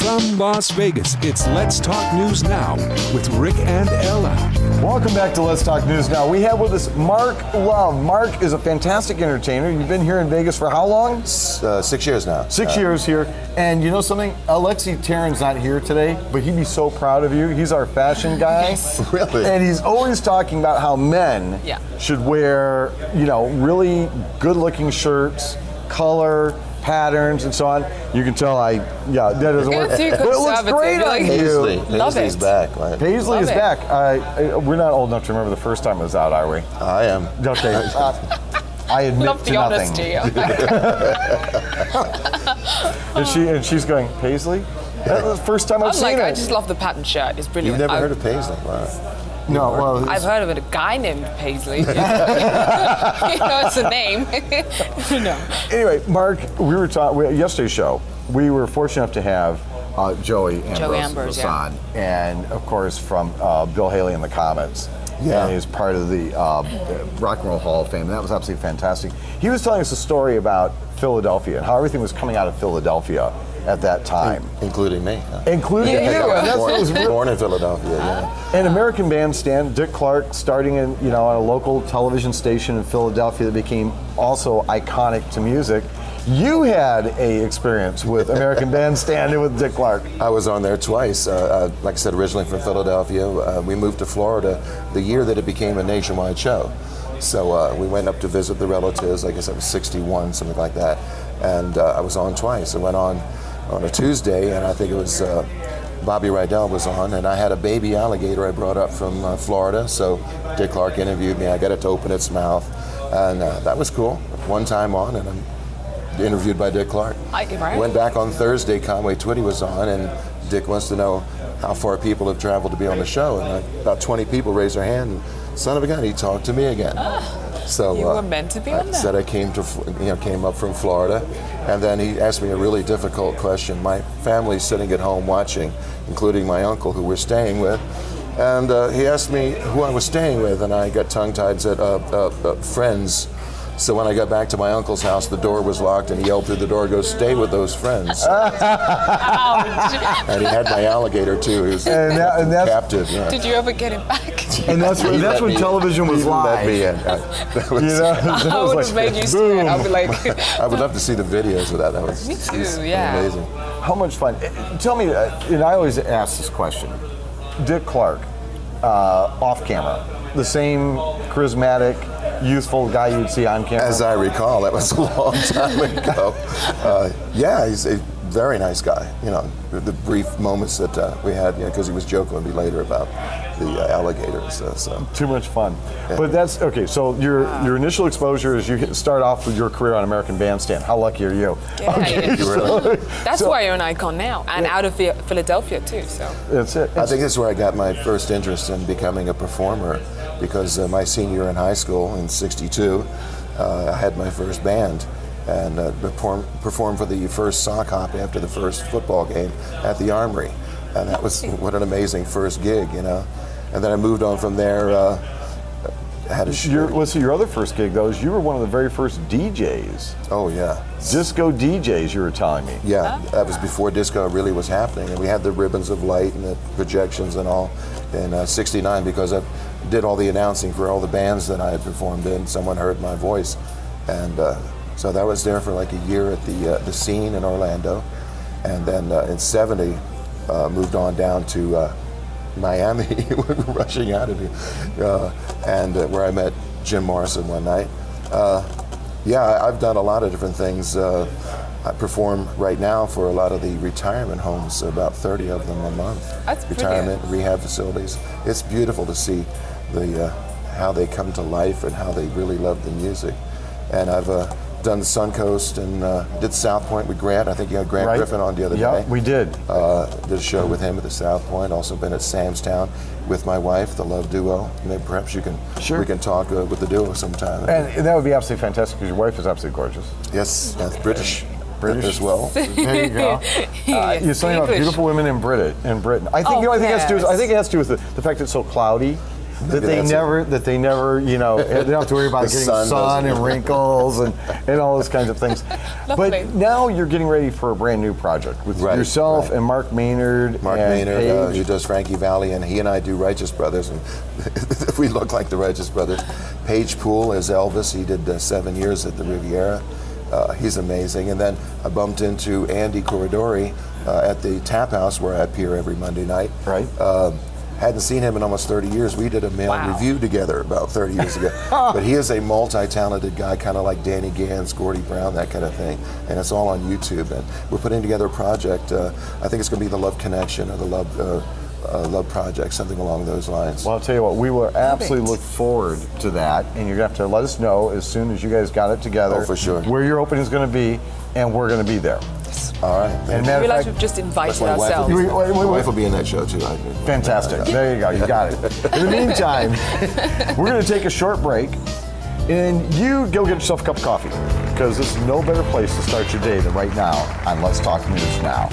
From Las Vegas, it's Let's Talk News Now with Rick and Ella. Welcome back to Let's Talk News Now. We have with us Mark Love. Mark is a fantastic entertainer. You've been here in Vegas for how long? 6 years now. 6 years here. And you know something? Alexi Taryn's not here today, but he'd be so proud of you. He's our fashion guy. Yes. Really? And he's always talking about how men should wear, really good-looking shirts, color, patterns, and so on. You can tell that doesn't work. Too But it looks great on you. Paisley's back, right? Paisley is back. We're not old enough to remember the first time it was out, are we? I am. Okay. I admit Love to the nothing. honesty. And she's going, Paisley? That was the first time I've seen it. I just love the pattern shirt. It's brilliant. You've never heard of Paisley? Wow. No, well, I've heard of a guy named Paisley. It's a name. No. Anyway, Mark, we were talking yesterday's show. We were fortunate enough to have Joey Ambrose on, and of course from Bill Haley and the Comets. Yeah. And he's part of the Rock and Roll Hall of Fame. And that was absolutely fantastic. He was telling us a story about Philadelphia and how everything was coming out of Philadelphia at that time. Including me. Including you. And that's what was Born in Philadelphia, And American Bandstand, Dick Clark, starting in on a local television station in Philadelphia that became also iconic to music. You had a experience with American Bandstand and with Dick Clark. I was on there twice. Like I said, originally from Philadelphia. We moved to Florida the year that it became a nationwide show. So we went up to visit the relatives. I guess I was 61, something like that. And I was on twice. I went on a Tuesday, and I think it was Bobby Rydell was on, and I had a baby alligator I brought up from Florida. So Dick Clark interviewed me. I got it to open its mouth, and that was cool. One time on, and I'm interviewed by Dick Clark. Right. Went back on Thursday, Conway Twitty was on, and Dick wants to know how far people have traveled to be on the show, and about 20 people raised their hand, and son of a gun, he talked to me again. So you were meant to be on I said I came up from Florida, and then he asked me a really difficult question. My family's sitting at home watching, including my uncle who we're staying with, and he asked me who I was staying with, and I got tongue-tied, said friends. So when I got back to my uncle's house, the door was locked, and he yelled through the door, "Go stay with those friends." And he had my alligator too. He was captive. Yeah. Did you ever get him back? And that's when television was live. Let me in. I would have made you scared. I'd be like, I would love to see the videos of that. That was me too. Yeah. Amazing. How much fun? Tell me, and I always ask this question. Dick Clark, off camera, the same charismatic, youthful guy you'd see on camera? As I recall, that was a long time ago. He's a very nice guy. The brief moments that we had, because he was joking with me later about the alligator and stuff. So. Too much fun. Yeah. But that's, okay, so your initial exposure is you start off with your career on American Bandstand. How lucky are you? Yeah, okay, that's why you're an icon now, and out of Philadelphia too. So that's it. I think that's where I got my first interest in becoming a performer, because my senior year in high school in '62, I had my first band and performed for the first sock hop after the first football game at the Armory, and that was what an amazing first gig, And then I moved on from there. Had a your other first gig though is you were one of the very first DJs. Oh yeah. Disco DJs, you were telling me. Yeah, that was before disco really was happening, and we had the ribbons of light and the projections and all in '69, because I did all the announcing for all the bands that I had performed in. Someone heard my voice, and so that was there for like a year at the Scene in Orlando, and then in '70 moved on down to Miami, rushing out of here, and where I met Jim Morrison one night. I've done a lot of different things. I perform right now for a lot of the retirement homes, about 30 of them a month. That's retirement rehab facilities. It's beautiful to see how they come to life and how they really love the music. And I've done the Suncoast and did South Point with Grant. I think you had Grant Griffin on the other day. Yeah, we did. Did a show with him at the South Point. Also been at Sam's Town with my wife, the Love Duo. Maybe perhaps we can talk with the duo sometime. And that would be absolutely fantastic, because your wife is absolutely gorgeous. Yes, that's British as well. There you go. You're saying about beautiful women in Britain. I think it has to do with the fact that it's so cloudy. that they never, you know, they don't have to worry about The getting sun sun doesn't- and wrinkles and all those kinds of things. Lovely. But now you're getting ready for a brand new project with Right, yourself right. and Mark Maynard. Mark and Maynard, Paige. who does Frankie Valli, and he and I do Righteous Brothers, and we look like the Righteous Brothers. Paige Poole is Elvis. He did 7 years at the Riviera. He's amazing. And then I bumped into Andy Corridori at the Tap House where I appear every Monday night. Right. Hadn't seen him in almost 30 years. We did a male Wow. review together about 30 years ago. But he is a multi-talented guy, kind of like Danny Gans, Gordie Brown, that kind of thing. And it's all on YouTube. And we're putting together a project. I think it's going to be the Love Connection or the Love Project, something along those lines. Well, I'll tell you what, we will absolutely look forward to that, and you're going to have to let us know as soon as you guys got it together. Oh, for sure. Where your opening is going to be, and we're going to be there. All right. And I matter of realize fact, we've just invited My wife ourselves. will be, Wait, my wait. wife will be in that show too. fantastic. There you go, you got it. In the meantime, we're going to take a short break, and you go get yourself a cup of coffee, because there's no better place to start your day than right now on Let's Talk News Now.